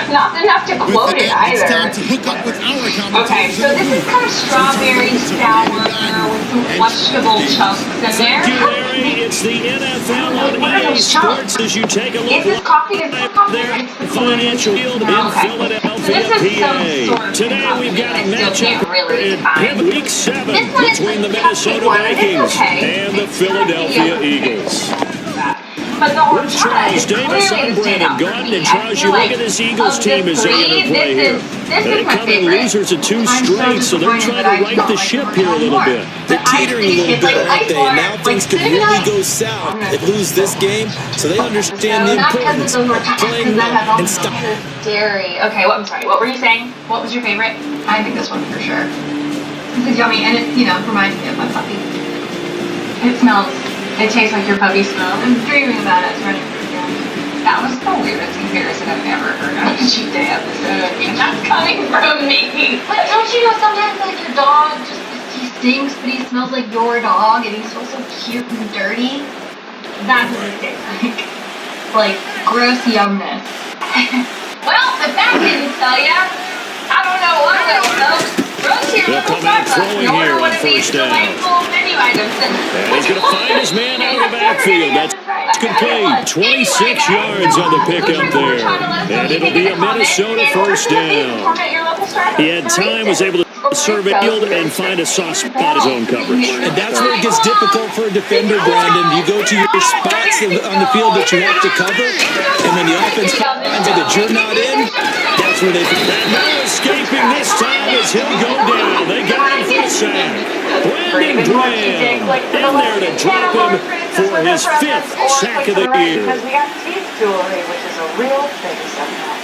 Not enough to quote it either. Okay, so this is kind of strawberry sour with some questionable chunks in there. It's the NFL on EA Sports as you take a look. Is this coffee? Is this coffee? There, Financial Field in Philadelphia, PA. Today we've got a matchup in Week 7 between the Minnesota Vikings and the Philadelphia Eagles. With Charles Davis on Brandon Gordon, and Charles, you look at this Eagles team as they interplay here. They come in losers of 2 straight, so they're trying to right the ship here a little bit. They're teetering a little bit, aren't they? And now things could really go south. They lose this game, so they understand the importance of playing well and stopping. Dairy. Okay, I'm sorry. What were you saying? What was your favorite? I think this one for sure. This is yummy, and it, reminds me of my puppy. It tastes like your puppy smells. I'm dreaming about us running through the That was the weirdest comparison I've ever heard on a cheat day episode. And that's coming from me. But don't you know sometimes like your dog he stinks, but he smells like your dog, and he smells so cute and dirty? That's what it tastes like. Like gross yumness. Well, if that didn't tell ya, I don't know what will, folks. They'll come out throwing here on first down. And he's going to find his man out of the backfield. That's complete. 26 yards on the pickup there. And it'll be a Minnesota first down. He had time, was able to survey field and find a soft spot in zone coverage. And that's where it gets difficult for a defender, Brandon. You go to your spots on the field that you have to cover, and when the offense finds out that you're not in, that's where they think. And no escaping this time as he'll go down. They got him for a sack. Brandon Graham in there to drop him for his 5th sack of the year. Because we got teeth jewelry, which is a real thing somehow.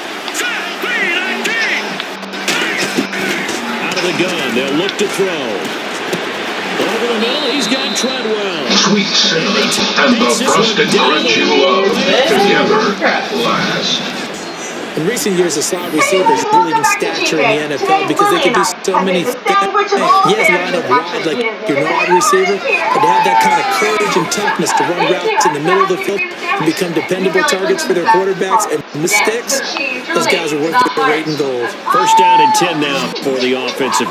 Out of the gun, they'll look to throw. Over the middle, he's got Treadwell. Sweet cinnamon and the frosted crunch you love together at last. In recent years, the slot receivers really in stature in the NFL because they can do so many things. Yes, line up wide like your wide receiver, but to have that kind of courage and toughness to run routes in the middle of the field and become dependable targets for their quarterbacks and mistakes, those guys are worth their weight in gold. First down and 10 now for the offensive.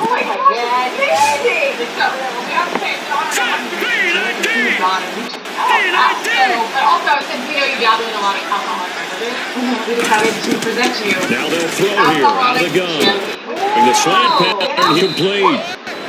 Also, since we know you dabble in a lot of alcohol we decided to present you. Now they'll throw here out of the gun. And the slant pattern complete.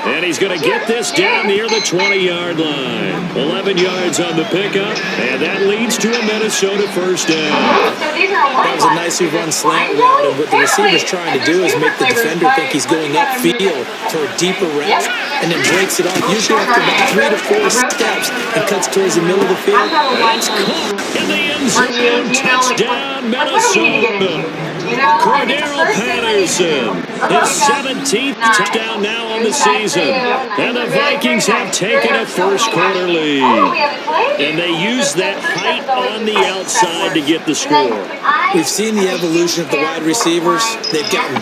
And he's going to get this down near the 20-yard line. 11 yards on the pickup, and that leads to a Minnesota first down. That was a nicely run slant route, and what the receiver's trying to do is make the defender think he's going upfield for a deeper route, and then breaks it off, usually after about 3 to 4 steps, and cuts towards the middle of the field. That's caught in the end zone. Touchdown, Minnesota. Cordero Patterson, his 17th touchdown now on the season. And the Vikings have taken a first-quarter lead. And they use that height on the outside to get the score. We've seen the evolution of the wide receivers. They've gotten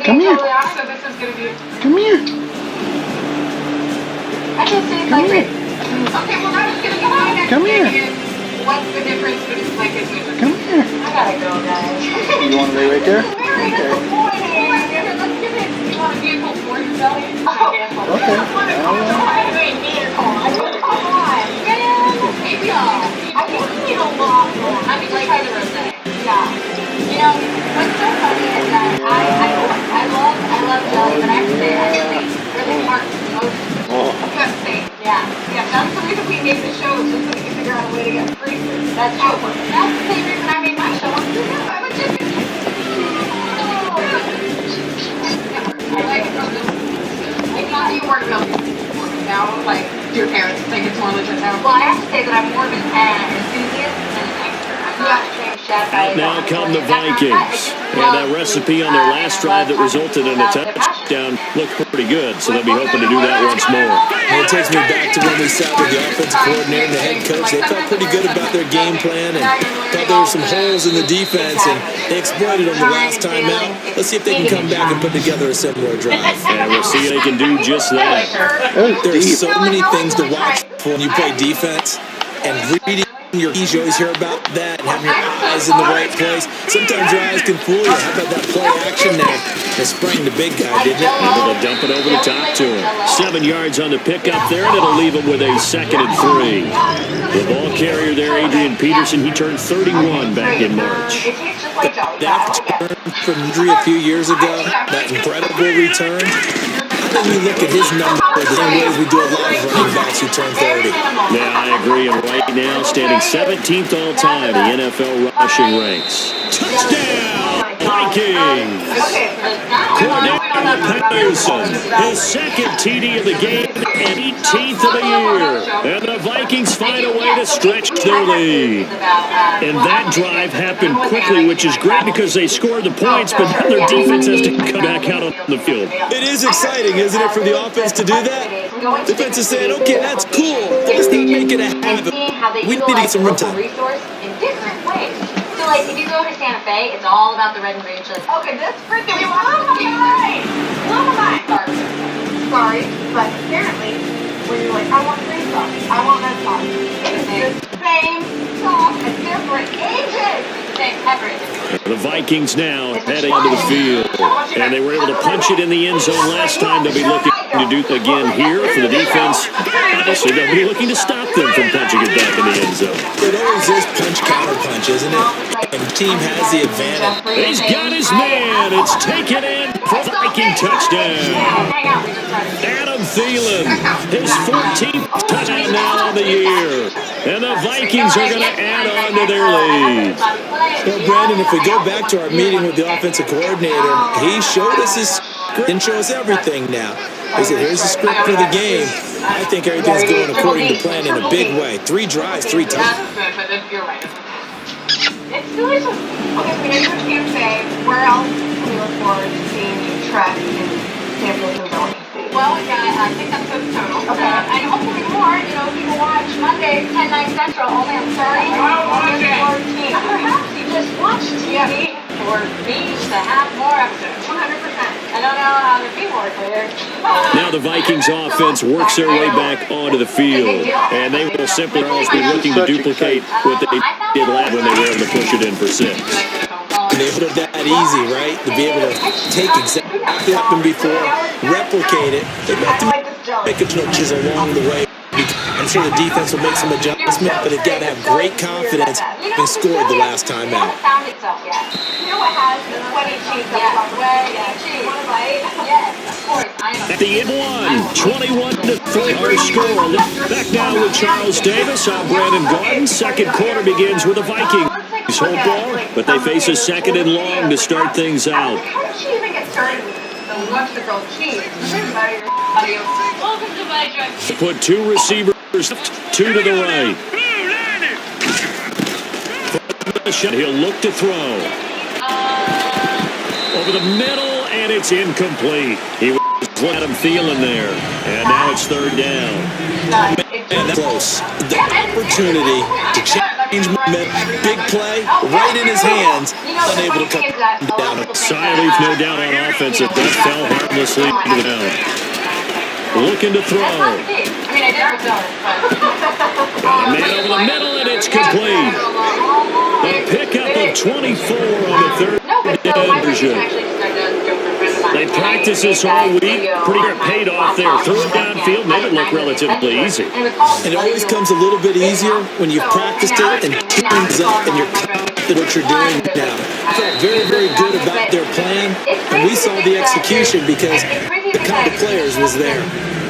Come here. Come here. Come here. Come here. What's the difference between like a Come here. I gotta go, guys. You want to lay right there? Okay. You want a vehicle for yourself? Okay. I think we need a lot more. I mean, like, try the rosé. Yeah. What's so funny is that I love jelly, but I have to say, I think really smart most. Yeah. That's the reason we made the show, just so we can figure out a way to get free food. That's true. That's the same reason I made my show. I would just. I like it from this. I thought you weren't milking now, like your parents think it's more legit now. Well, I have to say that I'm more of an enthusiast than an expert. I'm not a trained chef. Now come the Vikings. And that recipe on their last drive that resulted in a touchdown looked pretty good, so they'll be hoping to do that once more. And it takes me back to when we sat with the offensive coordinator and the head coach. They felt pretty good about their game plan and thought there were some holes in the defense, and they exploited them the last time out. Let's see if they can come back and put together a similar drive. And we'll see if they can do just that. There's so many things to watch for when you play defense, and reading your keys. You always hear about that, and having your eyes in the right place. Sometimes your eyes can fool you. How about that play action there? They sprang the big guy, didn't it? Able to dump it over the top to him. 7 yards on the pickup there, and it'll leave him with a 2nd and 3. The ball carrier there, Adrian Peterson, he turned 31 back in March. That return from injury a few years ago, that incredible return. Then we look at his number the same way as we do a lot of running backs who turn 30. Yeah, I agree. And right now, standing 17th all time, the NFL rushing ranks. Touchdown, Vikings! Cordell Patterson, his 2nd TD of the game and 18th of the year. And the Vikings find a way to stretch their lead. And that drive happened quickly, which is great because they scored the points, but then their defense has to come back out on the field. It is exciting, isn't it, for the offense to do that? Defense is saying, okay, that's cool. Let's not make it a habit. We need to get some run time. So, like, if you go to Santa Fe, it's all about the red and green chili. Okay, this freaking Sorry, but apparently, when you're like, I want green sauce, I want red sauce, it's the same sauce at different ages. Same pepper. The Vikings now heading onto the field, and they were able to punch it in the end zone last time. They'll be looking to do it again here for the defense. Obviously, they'll be looking to stop them from punching it back in the end zone. It always is punch-counter punch, isn't it? And the team has the advantage. He's got his man. It's taken in for the Viking touchdown. Adam Thielen, his 14th touchdown now on the year. And the Vikings are going to add on to their lead. Well, Brandon, if we go back to our meeting with the offensive coordinator, he showed us his script and show us everything now. He said, here's the script for the game. I think everything's going according to plan in a big way. 3 drives, 3 touchdowns. It's delicious. Okay, so we know you went to Santa Fe. Where else can we look forward to seeing you trek in San Francisco? Well, we got 6 episodes total. Okay. And hopefully more, people watch Monday, 10/9 Central, only on 30. Perhaps you just watch TV for me to have more episodes. 100%. I don't know how the people are clear. Now the Vikings offense works their way back onto the field, and they will simply always be looking to duplicate what they did last when they were able to push it in for 6. And they put it that easy, right? To be able to take exactly what happened before, replicate it. They've got to make a chisel along the way. I'm sure the defense will make some adjustments, but they've got to have great confidence having scored the last time out. You know what has the sweaty cheese on the way? Cheese. Want a bite? Yes, of course. I am. At the end one, 21-3 our score. Back now with Charles Davis. I'm Brandon Gordon. Second quarter begins with the Vikings. Hold ball, but they face a 2nd and long to start things out. How did she even get started with the lunch the girl cheese? Welcome to my truck. Put 2 receivers left, 2 to the right. He'll look to throw. Over the middle, and it's incomplete. He was Adam Thielen there, and now it's 3rd down. And that's close. The opportunity to change momentum, big play, right in his hands, unable to cut down. Siley, no doubt on offense. That fell harmlessly to the ground. Looking to throw. Man over the middle, and it's complete. A pickup of 24 on the 3rd down. They practiced this all week. Pretty good paid off there. Threw it downfield, made it look relatively easy. And it always comes a little bit easier when you've practiced it and teams up and you're confident what you're doing now. I felt very, very good about their plan, and we saw the execution because the kind of players was there.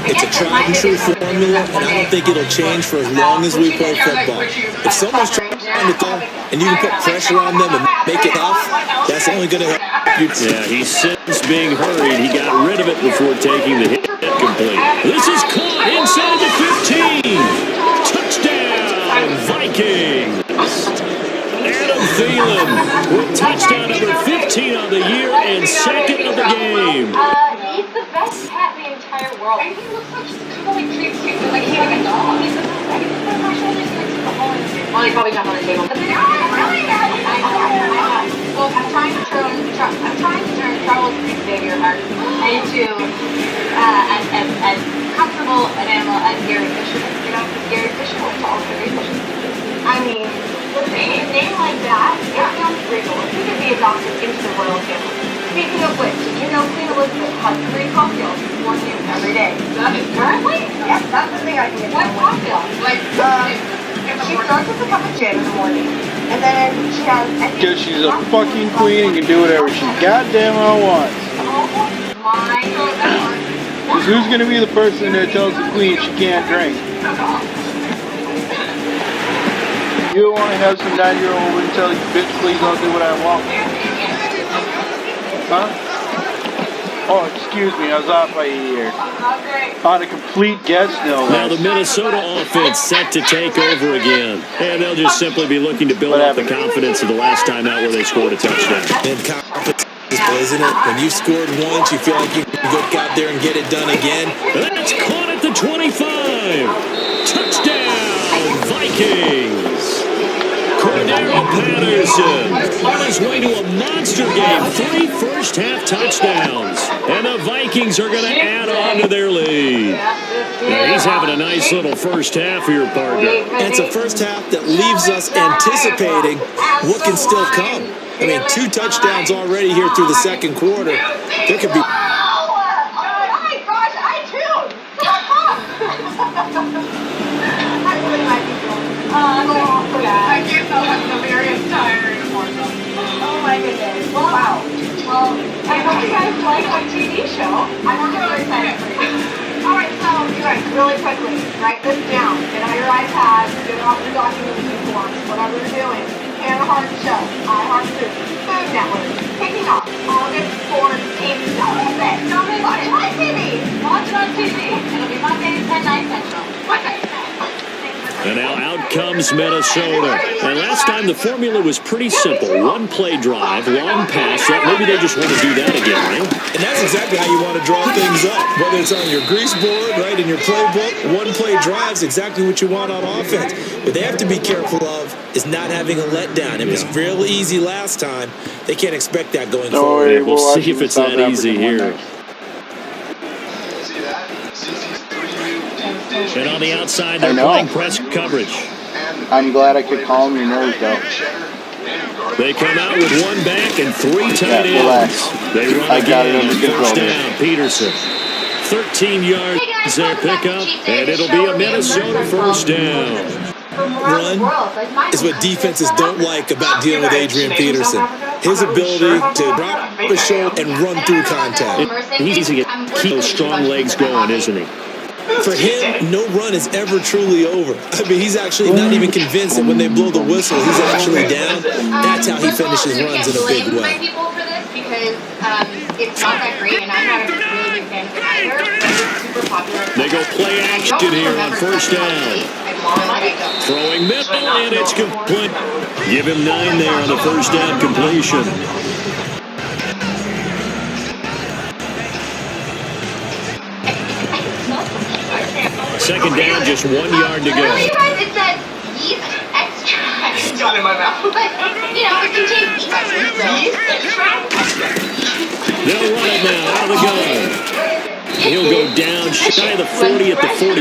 It's a tried and true formula, and I don't think it'll change for as long as we play football. If someone's trying to come and you can put pressure on them and make it tough, that's only going to help you. Yeah, he's since being hurried. He got rid of it before taking the hit complete. This is caught inside the 15. Touchdown, Vikings. Adam Thielen with touchdown number 15 on the year and 2nd of the game. He's the best cat in the entire world. And he looks like he's totally creepy, like he's like a dog. He's like on my shoulders, he likes to go home. Well, he probably jumped on the table. But then, well, I'm trying to turn Charles Xavier Hart into as comfortable an animal as Gary Fisher. Gary Fisher was all Gary Fisher. I mean, regal. He could be adopted into the royal family. Speaking of which, did you know Queen Elizabeth has 3 cocktails before noon every day? That is currently? Yes, that's the thing I can get. What cocktail? Like, She starts with a cup of gin in the morning, and then she has... Because she's a fucking queen and can do whatever she goddamn well wants. my. Because who's going to be the person that tells the queen she can't drink? You don't want to have some 9-year-old and tell you, bitch, please don't do what I want. Huh? Oh, excuse me, I was off by a year. On a complete guess, no. Now the Minnesota offense set to take over again. And they'll just simply be looking to build up the confidence of the last time out where they scored a touchdown. And confidence, isn't it? When you've scored once, you feel like you can go out there and get it done again. That's caught at the 25. Touchdown, Vikings. Cordero Patterson on his way to a monster game. 3 first-half touchdowns. And the Vikings are going to add on to their lead. Now, he's having a nice little first half here, partner. And it's a first half that leaves us anticipating what can still come. I mean, 2 touchdowns already here through the second quarter. There could be... I can't tell I'm very tired. Oh my goodness. Wow. Well, I hope you guys like my TV show. I'm really excited for you. Alright, so you guys, really quickly, write this down. Get on your iPad, get off your documentation forms, whatever you're doing. Hannah Hart Show, iHeartFood, Food Network, kicking off August 14th. Don't miss it. Don't miss it. Watch it on TV. Watch it on TV. It'll be Mondays at 9 Central. Monday. And now out comes Minnesota. And last time the formula was pretty simple. 1-play drive, long pass. Maybe they just want to do that again, right? And that's exactly how you want to draw things up. Whether it's on your grease board, right, in your playbook, 1-play drive's exactly what you want on offense. What they have to be careful of is not having a letdown. It was real easy last time. They can't expect that going forward. We'll see if it's that easy here. And on the outside, they're playing press coverage. I'm glad I could calm your nerves, though. They come out with 1 back and 3 tight ends. Relax. They run again on first down. Peterson, 13 yards their pickup, and it'll be a Minnesota first down. Run is what defenses don't like about dealing with Adrian Peterson. His ability to drop the shoulder and run through contact. He's to keep those strong legs going, isn't he? For him, no run is ever truly over. I mean, he's actually not even convinced that when they blow the whistle, he's actually down. That's how he finishes runs in a big way. People for this because it's not that great, and I'm not a really big fan of it either. But it's super popular. They go play action here on first down. Throwing middle, and it's complete. Give him 9 there on the first down completion. Second down, just 1 yard to go. You guys, it said yeast extract. It's got in my mouth. But, you know, it contains yeast extract. They'll run it now, out of the gun. He'll go down shy of the 40 at the 41.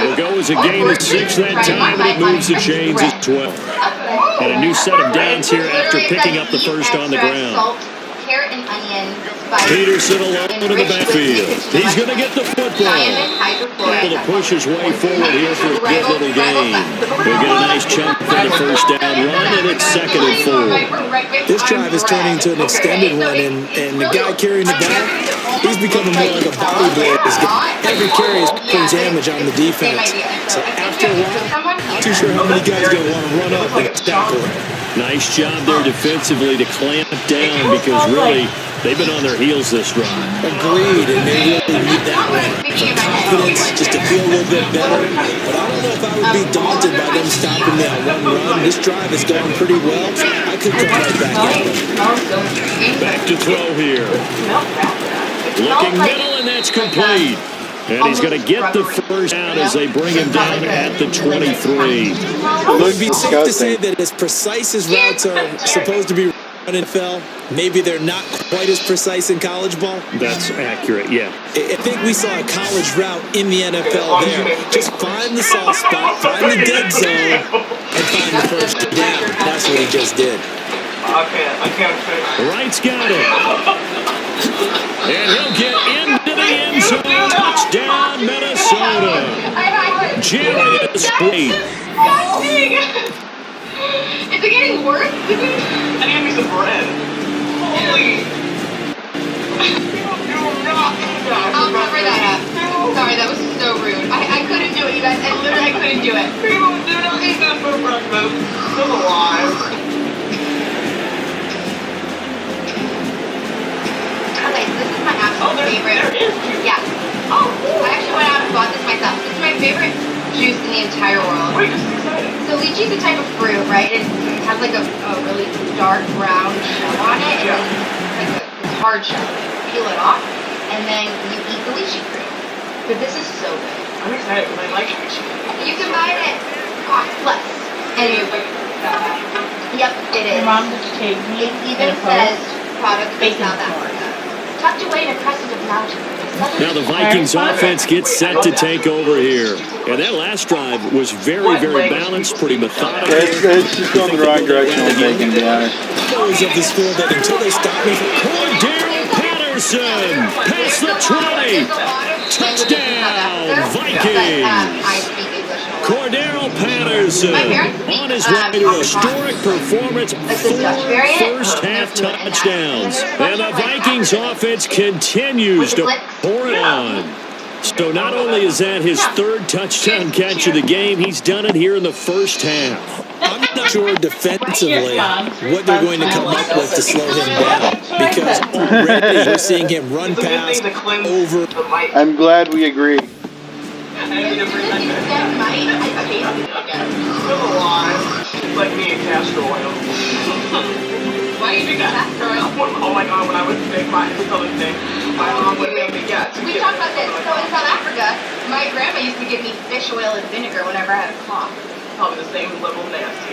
It'll go as a gain of 6 that time, and it moves the chains as 12. And a new set of downs here after picking up the first on the ground. Carrot and onion. Peterson alone in the backfield. He's going to get the football. Able to push his way forward here for a good little gain. He'll get a nice chunk for the first down run, and it's 2nd and 4. This drive is turning into an extended one, and the guy carrying the ball, he's becoming more like a body blow. Every carry is putting damage on the defense. So after a while, I'm not too sure how many guys are going to want to run up and tackle him. Nice job there defensively to clamp down because really they've been on their heels this drive. Agreed, and they really need that one for confidence, just to feel a little bit better. But I don't know if I would be daunted by them stopping me on 1 run. This drive has gone pretty well. I could come right back at them. Back to throw here. Looking middle, and that's complete. And he's going to get the first down as they bring him down at the 23. It would be safe to say that as precise as routes are supposed to be run in NFL, maybe they're not quite as precise in college ball. That's accurate, yeah. I think we saw a college route in the NFL there. Just find the soft spot, find the dead zone, and find the first down. That's what he just did. I can't finish. Wright's got it. And he'll get into the end zone. Touchdown, Minnesota. Jarius Wright. Is it getting worse? I need me some bread. Holy. I'll cover that up. Sorry, that was so rude. I couldn't do it, you guys. I couldn't do it. People do not eat this for breakfast. Still alive. Okay, so this is my absolute favorite. There is. Yeah. Oh, I actually went out and bought this myself. This is my favorite juice in the entire world. Wait, this is exciting. So lychee's a type of fruit, right? It has like a really dark brown shell on it, and then like this hard shell. You peel it off, and then you eat the lychee fruit. But this is so good. I'm excited because I like lychee. You can buy it at cost plus. And yep, it is. Your mom just take me It even says product from South Africa. Tucked away in a crescent of mountains. Now the Vikings offense gets set to take over here. And that last drive was very, very balanced, pretty methodical. It's just going the wrong direction, I'm thinking, to be honest. Those of the school that until they stop me from Cordero Patterson, past the 20. Touchdown, Vikings. Cordero Patterson on his way to a historic performance, 4 first-half touchdowns. And the Vikings offense continues to pour it on. So not only is that his third touchdown catch of the game, he's done it here in the first half. I'm not sure defensively what they're going to come up with to slow him down, because already we're seeing him run past over. I'm glad we agree. Still alive. Like me and castor oil. Why do you drink castor oil? Oh my god, when I was big, my stomach thing. My mom would make me get. We talked about this. So in South Africa, my grandma used to give me fish oil and vinegar whenever I had a cough. Probably the same level of nasty.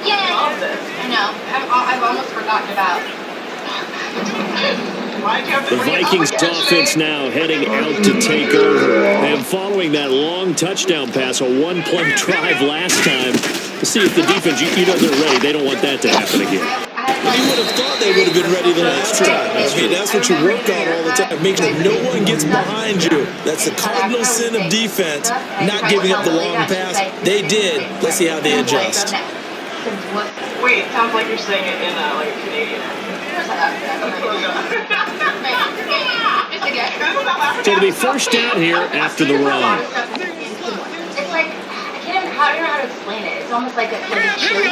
Yeah, I love this. I know. I've almost forgotten about. The Vikings offense now heading out to take over. And following that long touchdown pass, a one-play drive last time, to see if the defense, you know they're ready. They don't want that to happen again. You would have thought they would have been ready the last time. I mean, that's what you work on all the time. Make sure no one gets behind you. That's the cardinal sin of defense, not giving up the long pass. They did. Let's see how they adjust. Wait, it sounds like you're saying it in like a Canadian accent. So it'll be first down here after the run. It's like, I don't know how to explain it. It's almost like a chili.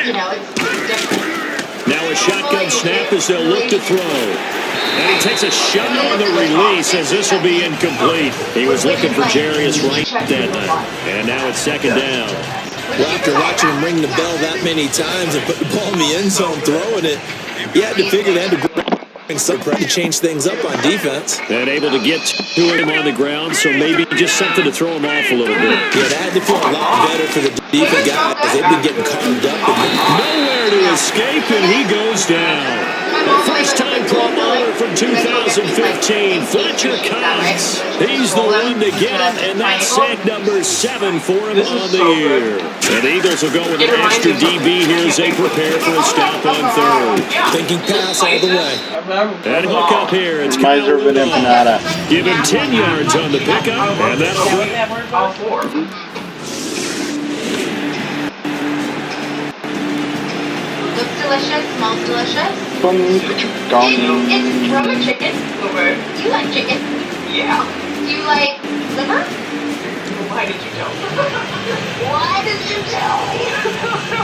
You know, it's different. Now a shotgun snap as they'll look to throw. And he takes a shot on the release as this will be incomplete. He was looking for Jarius Wright that time. And now it's second down. Well, after watching him ring the bell that many times and put the ball in the end zone throwing it, you had to figure they had to bring some pressure to change things up on defense. And able to get to him on the ground, so maybe just something to throw him off a little bit. Yeah, that had to feel a lot better for the defense guys. They've been getting carved up. Nowhere to escape, and he goes down. First-time Pro Bowler from 2015, Fletcher Cox. He's the one to get him, and that's sack number 7 for him on the year. And the Eagles will go with an extra DB here as they prepare for a stop on third. Thinking pass all the way. And hook up here. It's Miser of an empanada. Give him 10 yards on the pickup, and that'll put All 4. Looks delicious, smells delicious. It's from a chicken. Okay. Do you like chicken? Yeah. Do you like liver? Why did you tell me? Why did you tell me?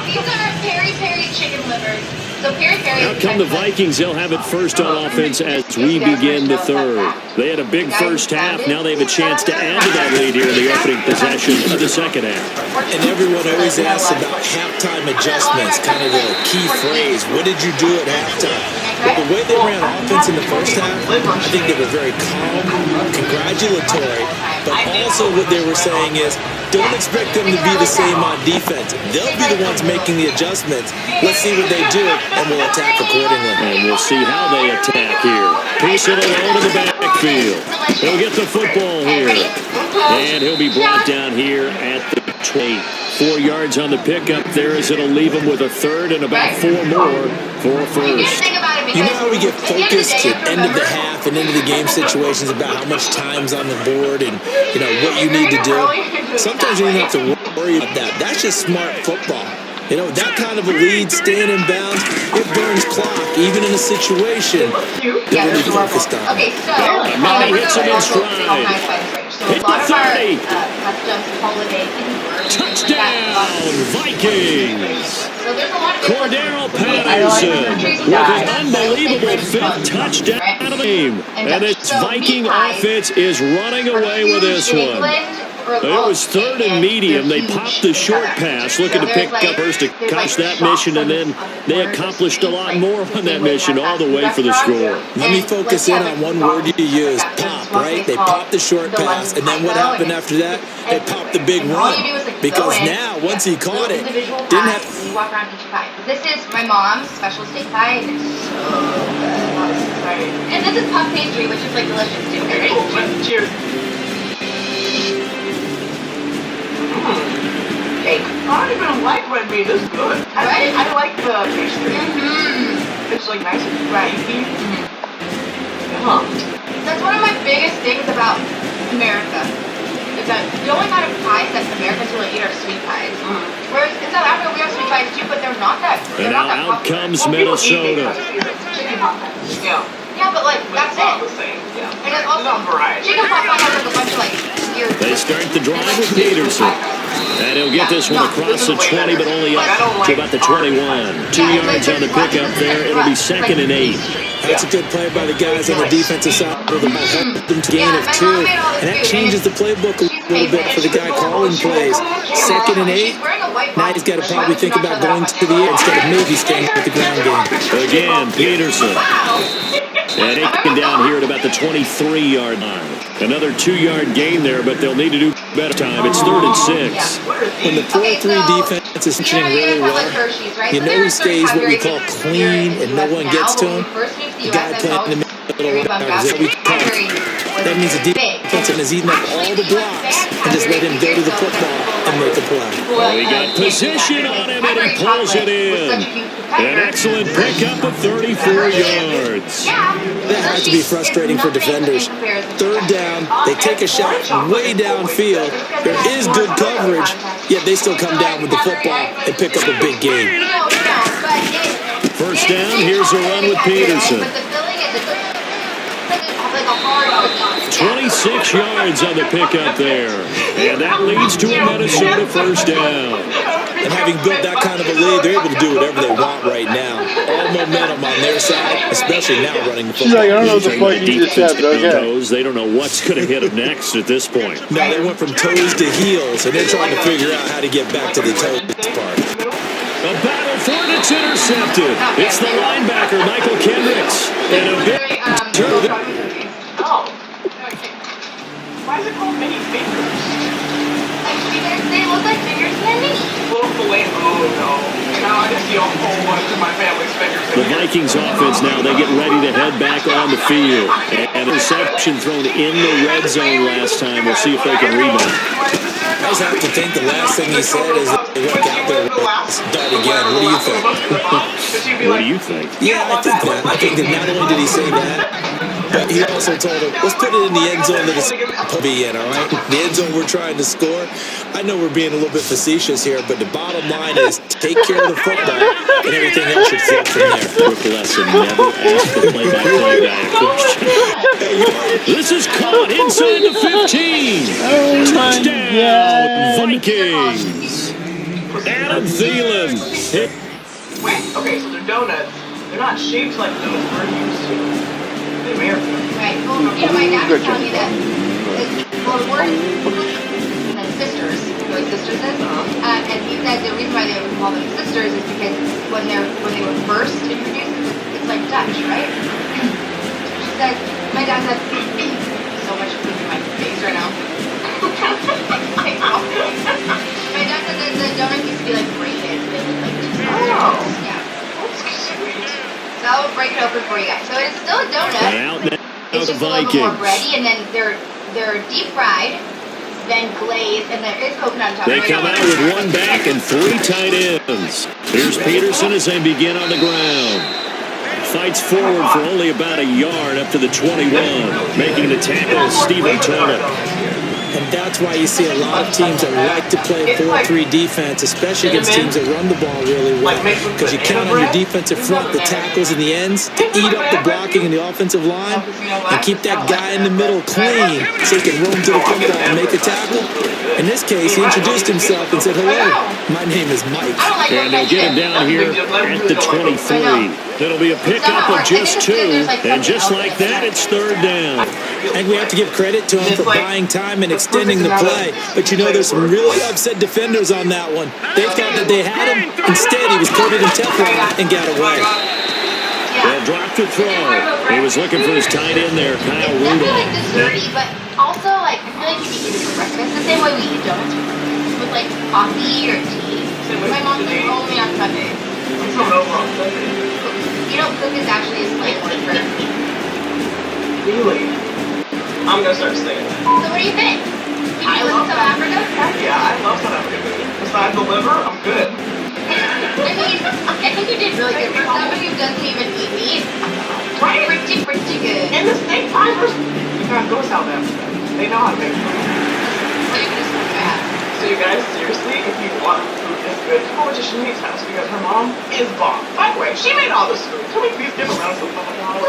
These are peri-peri chicken livers. So peri-peri. Out come the Vikings. They'll have it first on offense as we begin the third. They had a big first half. Now they have a chance to add to that lead here in the opening possession of the second half. And everyone always asks about halftime adjustments, kind of the key phrase. What did you do at halftime? But the way they ran offense in the first half, I think they were very calm, congratulatory, but also what they were saying is, don't expect them to be the same on defense. They'll be the ones making the adjustments. Let's see what they do, and we'll attack accordingly. And we'll see how they attack here. Piece it alone in the backfield. He'll get the football here. And he'll be brought down here at the 20. 4 yards on the pickup there as it'll leave him with a third and about 4 more for a first. You know how we get focused at end of the half and into the game situations about how much time's on the board and, you know, what you need to do? Sometimes you don't have to worry about that. That's just smart football. You know, that kind of a lead, staying in bounds, it burns clock, even in a situation that we're focused on. Okay, so Now he hits him in stride. Hit the 30. Customs holiday Touchdown, Vikings. So there's a lot of Cordero Patterson with an unbelievable 5th touchdown of the game. And its Viking offense is running away with this one. It was 3rd and medium. They popped the short pass, looking to pick up first to accomplish that mission, and then they accomplished a lot more on that mission all the way for the score. Let me focus in on one word you use, pop, right? They popped the short pass, and then what happened after that? They popped the big run. Because now, once he caught it, didn't have... You walk around each pie. This is my mom's special steak pie, and it's so good. And this is puff pastry, which is like delicious too. Cheers. Cake. I don't even like red meat. This is good. I like the pastry. It's like nice and flaky. That's one of my biggest things about America. Is that the only kind of pies that Americans really eat are sweet pies. Whereas in South Africa we have sweet pies too, but they're not that. And now out comes Minnesota. Chicken pot pies. Yeah. Yeah, but like that's It's not it. the same. Yeah. And it's also variety. chicken pot pie has like a bunch of like weird. They start the drive with Peterson. And he'll get this one across the 20, but only up to about the 21. 2 yards on the pickup there. It'll be 2nd and 8. That's a good play by the guys on the defensive side of the ball. Helped them to gain of 2. And that changes the playbook a little bit for the guy calling plays. 2nd and 8. Now he's got to probably think about going to the air instead of maybe staying with the ground game. Again, Peterson. And Aiken down here at about the 23-yard line. Another 2-yard gain there, but they'll need to do better time. It's 3rd and 6. When the 4-3 defense is functioning really well, you know he stays what we call clean and no one gets to him. The guy playing in the middle is what we call it. That means the defense is eating up all the blocks and just let him go to the football and make a play. Well, he got position on him and he pulls it in. An excellent pickup of 34 yards. That has to be frustrating for defenders. 3rd down, they take a shot way downfield. There is good coverage, yet they still come down with the football and pick up a big gain. First down, here's a run with Peterson. 26 yards on the pickup there. And that leads to a Minnesota first down. And having built that kind of a lead, they're able to do whatever they want right now. All momentum on their side, especially now running the football. She's like, I don't know what the fuck you just said, but okay. They don't know what's going to hit them next at this point. Now they went from toes to heels, and they're trying to figure out how to get back to the toes part. A battle for it, it's intercepted. It's the linebacker, Michael Kendricks. And a big turn. Oh. Why is it called mini fingers? They look like fingers to me. Little fillet. Oh no. Now I just see a whole bunch of my family's fingers. The Vikings offense now, they get ready to head back on the field. And interception thrown in the red zone last time. We'll see if they can rebound. I just have to think the last thing he said is that they went out there and start again. What do you think? What do you think? Yeah, I think that. I think that not only did he say that, but he also told him, let's put it in the end zone that it's to be in, all right? The end zone we're trying to score. I know we're being a little bit facetious here, but the bottom line is take care of the football, and everything else should flow from there. Quick lesson, never ask the play-by-play guy a question. This is caught inside the 15. Touchdown, Vikings. Adam Thielen. Wait, okay, so they're donuts. They're not shaped like those we're used to. In America. Right. Well, you know, my dad was telling me that the word sisters, what sisters is, and he said the reason why they would call them sisters is because when they were first introduced, it's like Dutch, right? She said, my dad said, so much food in my face right now. My dad said that the donuts used to be like braided. They look like Oh. yeah. That's sweet. So I'll break it open for you guys. So it's still a donut. And out now It's the just a little bit more Vikings. bready, and then they're deep fried. then glaze, and there is coconut on top. They come out with one back and 3 tight ends. Here's Peterson as they begin on the ground. Fights forward for only about a yard up to the 21, making the tackle Stephen Turner. And that's why you see a lot of teams that like to play a 4-3 defense, especially against teams that run the ball really well. Because you count on your defensive front, the tackles and the ends, to eat up the blocking in the offensive line and keep that guy in the middle clean so he can roam to the football and make a tackle. In this case, he introduced himself and said, "Hello, my name is Mike." And they'll get him down here at the 23. It'll be a pickup of just 2, and just like that, it's 3rd down. I think we have to give credit to him for buying time and extending the play. But you know, there's some really upset defenders on that one. They thought that they had him. Instead, he was coated in Teflon and got away. They'll drop the throw. He was looking for his tight end there, Kyle Rudolph. Dirty, but also, like, I feel like you can eat it for breakfast the same way we eat donuts with, like, coffee or tea. My mom makes only on Sundays. You don't cook is actually a slave word for it. Really? I'm gonna start saying that. So what do you think? I love South Africa? Yeah, I love South African food. Besides the liver, I'm good. I think you did really good for somebody who doesn't even eat meat. Right? Pretty good. And the steak fibers, you gotta go to South Africa. They know how to make food. So you guys, seriously, if you want food that's good, come over to Shanice's house because her mom is bomb. By the way, she made all this food. Can we please give a round of applause?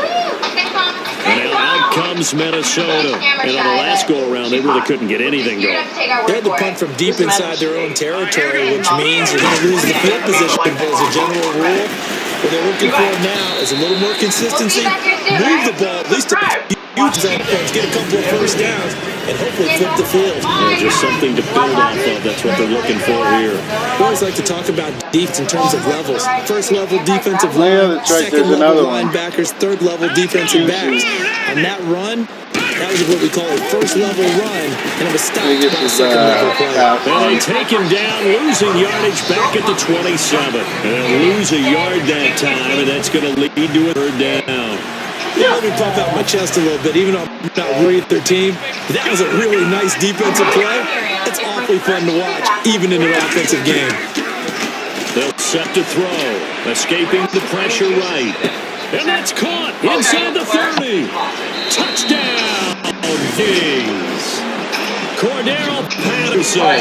And out comes Minnesota. And on the last go-around, they really couldn't get anything going. They had to punt from deep inside their own territory, which means you're going to lose the field position as a general rule. What they're looking for now is a little more consistency. Move the ball, at least a few times, get a couple of first downs, and hopefully flip the field. Just something to build off of. That's what they're looking for here. We always like to talk about defense in terms of levels. First level defensive line, second level linebackers, third level defensive backs. On that run, that was what we call a first level run, and it was stopped by a second level play. And they take him down, losing yardage back at the 27. And they'll lose a yard that time, and that's going to lead to a 3rd down. Yeah, let me pump out my chest a little bit, even though I'm not rooting for their team. That was a really nice defensive play. It's awfully fun to watch, even in an offensive game. They'll set to throw, escaping the pressure right. And that's caught inside the 30. Touchdown, Vikings. Cordero Patterson.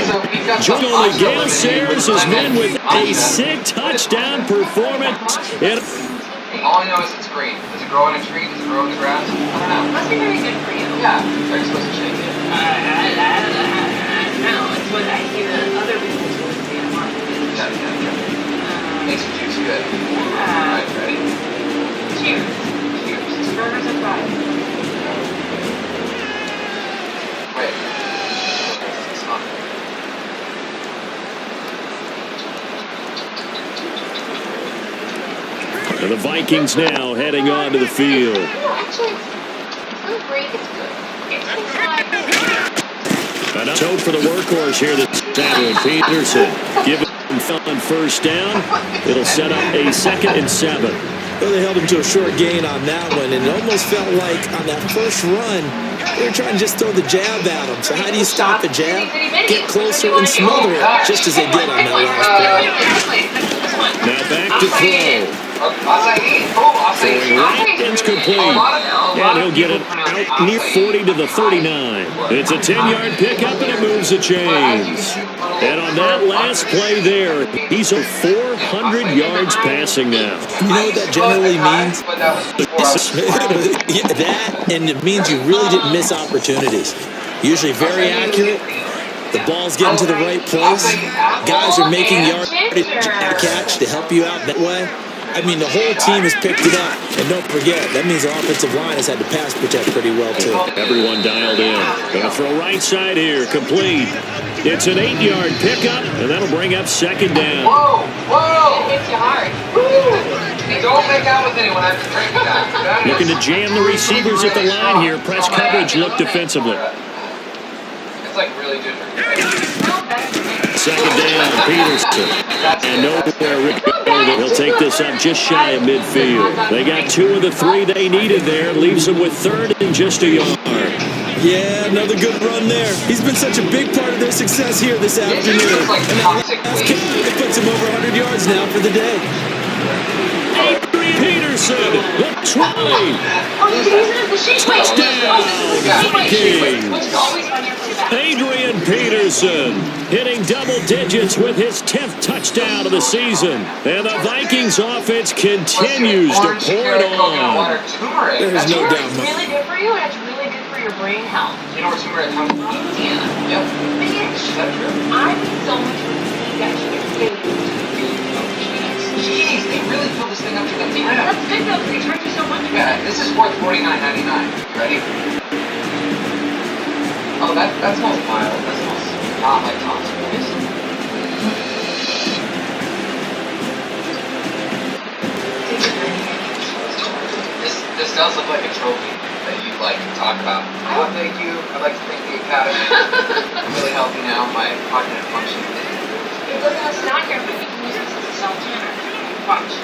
Only Gale Sayers is men with a sick touchdown performance. All I know is it's green. Does it grow in a tree? Does it grow in the grass? I don't know. It must be very good for you. Yeah. Are you supposed to shake it? No, it's what I hear other people say a lot. Yeah. Makes your juice good. Alright, ready? Cheers. Cheers. Burgers and fries. Wait. It's not. And the Vikings now heading onto the field. Actually, it's great. It's good. And so for the workhorse here this afternoon, Peterson giving him on first down. It'll set up a 2nd and 7. Well, they held him to a short gain on that one, and it almost felt like on that first run, they were trying to just throw the jab at him. So how do you stop the jab? Get closer and smother it, just as they did on that last play. Now back to throw. Throwing right, it's complete. And he'll get it out near 40 to the 39. It's a 10-yard pickup, and it moves the chains. And on that last play there, he's at 400 yards passing now. You know what that generally means? That, and it means you really didn't miss opportunities. Usually very accurate. The ball's getting to the right place. Guys are making yardage at catch to help you out that way. I mean, the whole team has picked it up. And don't forget, that means the offensive line has had to pass protect pretty well, too. Everyone dialed in. Gonna throw right side here, complete. It's an 8-yard pickup, and that'll bring up 2nd down. Whoa! Whoa! It hits you hard. Don't make out with anyone after drinking that. Looking to jam the receivers at the line here. Press coverage look defensively. It's like really good for you. 2nd down, Peterson. And nowhere Rick he'll take this up just shy of midfield. They got 2 of the 3 they needed there. Leaves them with 3rd and just a yard. Yeah, another good run there. He's been such a big part of their success here this afternoon. And that last kick, it puts him over 100 yards now for the day. Peterson, the 20. Oh, you can use it as the sheet weight. Touchdown, Vikings. Which is always on your quarterback. Adrian Peterson hitting double digits with his 10th touchdown of the season. And the Vikings offense continues to pour it on. There's no doubt. It's really good for you, and it's really good for your brain health. You know where turmeric comes from? Indiana. Yep. Bitch. Is that true? I need so much food that you get paid. Jeez, they really filled this thing up to the team. That's good though, because they charge you so much. Yeah, this is worth $49.99. Ready? Oh, that smells mild. That smells not like Tom's voice. This does look like a trophy that you'd like to talk about. Oh, thank you. I'd like to thank the Academy. I'm really healthy now. My cognitive function is improved. It doesn't have snack here, but you can use this as a self-tanner. Watch.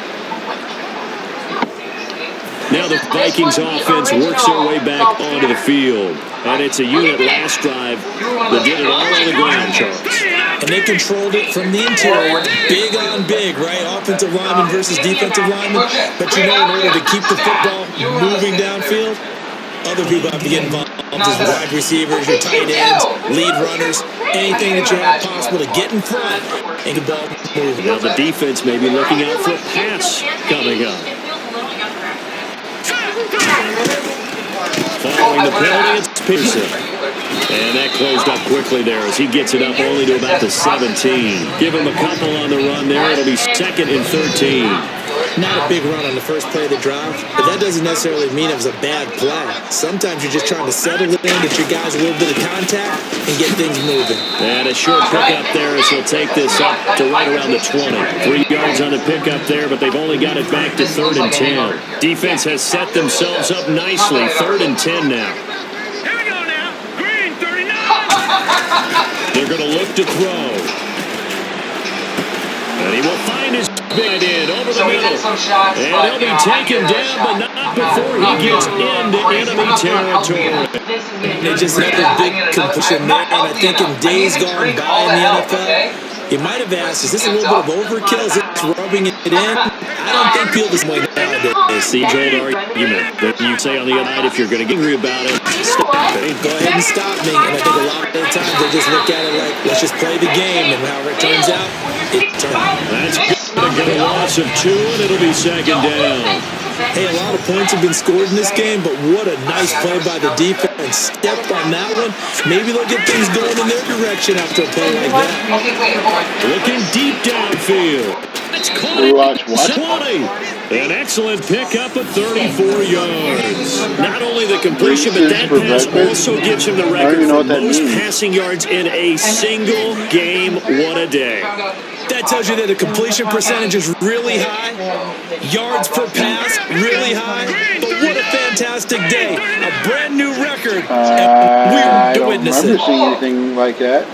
Now the Vikings offense works their way back onto the field. And it's a unit last drive that did it all on the ground, Charles. And they controlled it from the interior, big on big, right? Offensive lineman versus defensive lineman. But you know, in order to keep the football moving downfield, other people have to get involved. As wide receivers, your tight ends, lead runners, anything that you have possible to get in front and get the ball moving. Now the defense may be looking out for a pass coming up. It feels a little younger. Following the penalty, it's Peterson. And that closed up quickly there as he gets it up only to about the 17. Give him a couple on the run there. It'll be 2nd and 13. Not a big run on the first play of the drive, but that doesn't necessarily mean it was a bad play. Sometimes you're just trying to settle it in, get your guys a little bit of contact, and get things moving. And a short pickup there as he'll take this up to right around the 20. 3 yards on the pickup there, but they've only got it back to 3rd and 10. Defense has set themselves up nicely. 3rd and 10 now. Here we go now. Green 39. They're going to look to throw. And he will find his big end over the middle. And he'll be taken down, but not before he gets into enemy territory. They just had a big completion there, and I think in days gone by in the NFL, you might have asked, is this a little bit of overkill? Is it rubbing it in? I don't think people this way nowadays. CJ argument that you say on the other night, if you're going to get angry about it, stop it. Go ahead and stop me. And I think a lot of the times they just look at it like, let's just play the game, and however it turns out, it turns out. That's going to get a loss of 2, and it'll be 2nd down. Hey, a lot of points have been scored in this game, but what a nice play by the defense. Step on that one. Maybe they'll get things going in their direction after a play like that. Looking deep downfield. It's caught at 20. An excellent pickup of 34 yards. Not only the completion, but that pass also gives him the record for most passing yards in a single game. What a day. That tells you that the completion percentage is really high, yards per pass really high, but what a fantastic day. A brand new record, and we're to witness it. I don't remember seeing anything like that.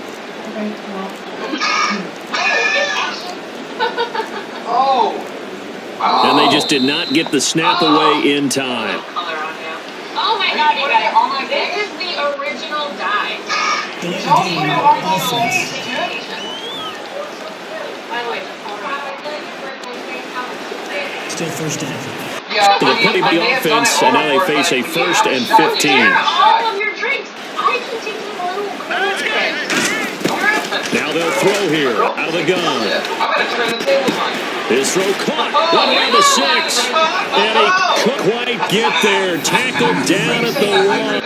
And they just did not get the snap away in time. Oh my god, you guys. This is the original dye. By the way, Still first down. So they put the offense, and now they face a 1st and 15. all of your drinks. I can take you a little Now they'll throw here, out of the gun. I'm going to turn the tables on. His throw caught, one around the 6. And he couldn't quite get there. Tackled down at the 1.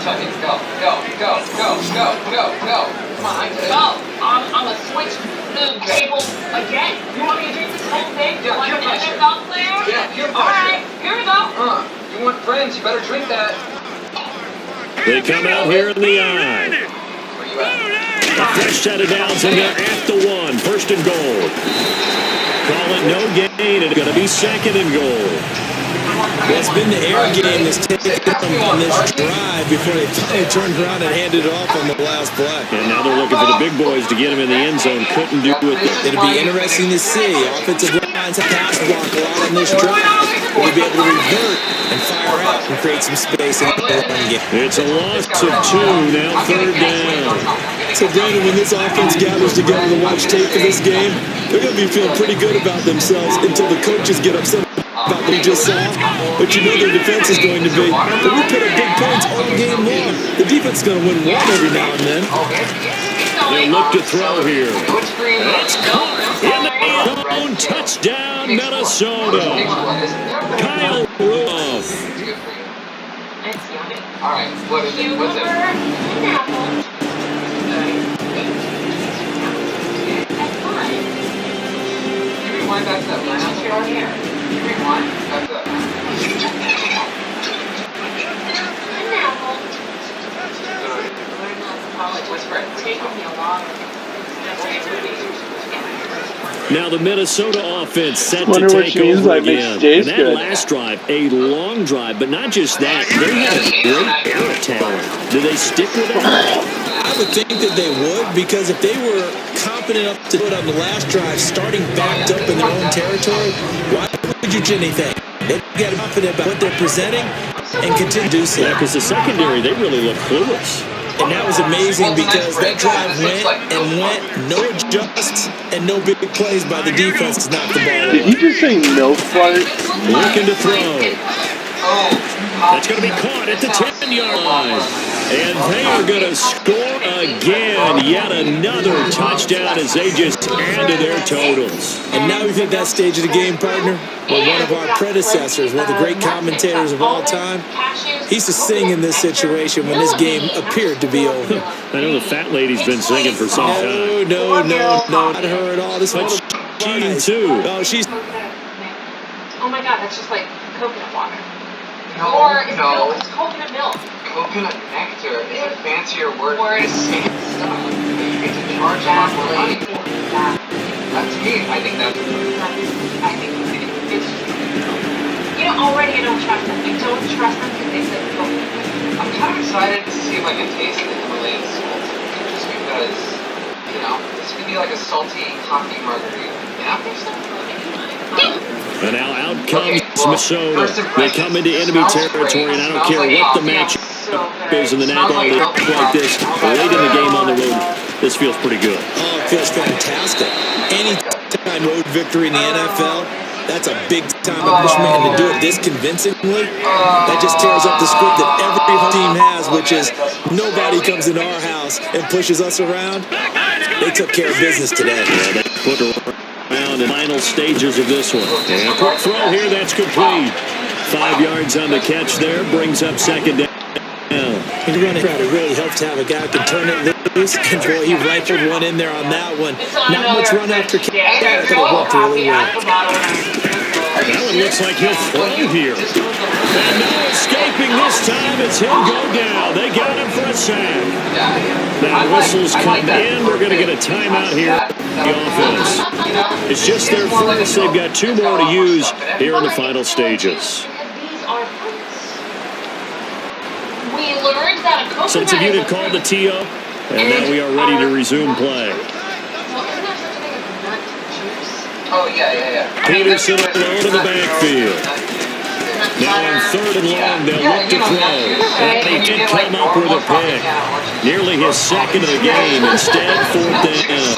Chuck it, go. Come on, I did it. I'm a switch the table again. You want me to drink this whole thing? Like an NFL player? Yeah, peer pressure. Alright, here we go. You want friends, you better drink that. They come out here in the eye. Where you at? A fresh set of downs, and they're at the 1. 1st and goal. Call it no gain, and it's going to be 2nd and goal. Well, it's been the air game that's taken them on this drive before they finally turned around and handed it off on the last play. And now they're looking for the big boys to get him in the end zone. Couldn't do it. It'll be interesting to see. Offensive lines have pass block a lot on this drive. We'll be able to revert and fire out and create some space in the run game. It's a loss of 2, now 3rd down. So, Brandon, when this offense gathers together to watch tape for this game, they're going to be feeling pretty good about themselves until the coaches get upset about what we just saw. But you know their defense is going to be. But we put up big points all game long. The defense is going to win one every now and then. They'll look to throw here. That's caught in the end zone. Touchdown, Minnesota. Kyle Rudolph. All right, what is it? What's it? Rewind back to that last part here. Rewind back to that. Now the Minnesota offense set Wonder to what take she means over by again. makes Jays And that good. last drive, a long drive, but not just that. They had a great air talent. Do they stick with it? I would think that they would, because if they were confident enough to do it on the last drive, starting backed up in their own territory, why would you do anything? They got confident about what they're presenting and continue to do so. Yeah, because the secondary, they really look clueless. And that was amazing because that drive went and went, no adjusts and no big plays by the defense to knock the ball Did away. he just say milk fart? Looking to throw. That's going to be caught at the 10-yard line. And they are going to score again. Yet another touchdown as they just add to their totals. And now we've hit that stage of the game, partner, where one of our predecessors, one of the great commentators of all time, he used to sing in this situation when this game appeared to be over. I know the fat lady's been singing for some time. No, not her at all. This one's Cheating too. Oh, she's... Oh my god, that's just like coconut water. No, Or it's no. milk, it's coconut milk. Coconut nectar is a fancier word Or for the it's same stuff. It's a charge amount for money. That's me. I think that's. I think it's, you know, already I don't trust them. I don't trust them because they said coconut. I'm kind of excited to see if I can taste the Himalayan salt. Just because, you know, this could be like a salty coffee margarita. You know? And now out comes Minnesota. They come into enemy territory, and I don't care what the matchup is in the National League like this. Late in the game on the road, this feels pretty good. Oh, it feels fantastic. Anytime road victory in the NFL, that's a big-time accomplishment, and to do it this convincingly, that just tears up the script that every team has, which is nobody comes into our house and pushes us around. They took care of business today. Yeah, they put around in the final stages of this one. And a quick throw here, that's complete. 5 yards on the catch there, brings up 2nd down. And running around, it really helps to have a guy who can turn it loose. And boy, he rifled one in there on that one. Not much run after catch. That could have worked really well. That one looks like he'll throw here. And no escaping this time as he'll go down. They got him for a sack. Now whistles come in. We're going to get a timeout here. The offense. It's just their first. They've got 2 more to use here in the final stages. We learned that a coconut Since a unit called the TO, and now we are ready to resume play. Oh, yeah. Peterson alone in the backfield. Now on 3rd and long, they'll look to throw. And he did come up with a pick. Nearly his 2nd of the game. Instead, 4th down.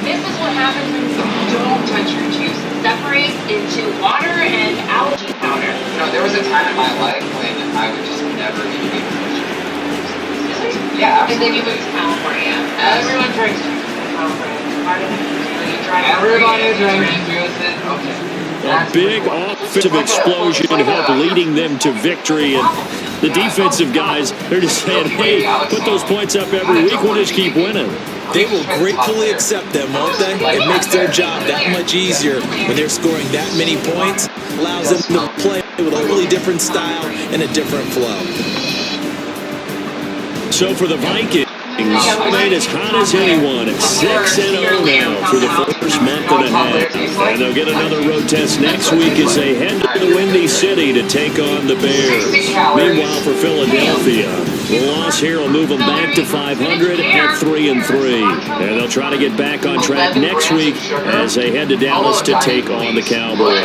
This is what happens when you don't touch your juice. It separates into water and algae powder. You know, there was a time in my life when I would just never eat meat. Yeah, And then you absolutely. move to California. Everyone drinks juice in California. Everybody drinks juices. Okay. A big offensive explosion helped leading them to victory. And the defensive guys, they're just saying, hey, put those points up every week. We'll just keep winning. They will gratefully accept them, won't they? It makes their job that much easier when they're scoring that many points. Allows them to play with a really different style and a different flow. So for the Vikings, made as hot as anyone at 6-0 now through the first month and a half. And they'll get another road test next week as they head to the Windy City to take on the Bears. Meanwhile, for Philadelphia, the loss here will move them back to 500 at 3-3. And they'll try to get back on track next week as they head to Dallas to take on the Cowboys.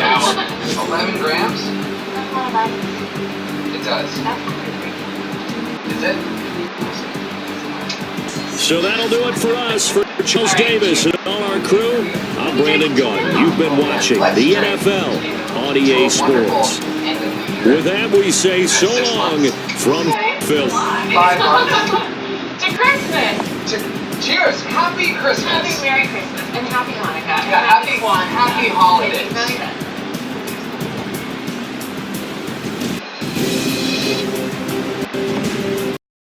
11 grams? It does. Is it? So that'll do it for us. For Charles Davis and all our crew, I'm Brandon Gunn. You've been watching the NFL on EA Sports. With that, we say so long from Phil. 5 months. To Christmas. Cheers. Happy Christmas. Happy Merry Christmas and Happy Hanukkah. Yeah, happy holidays.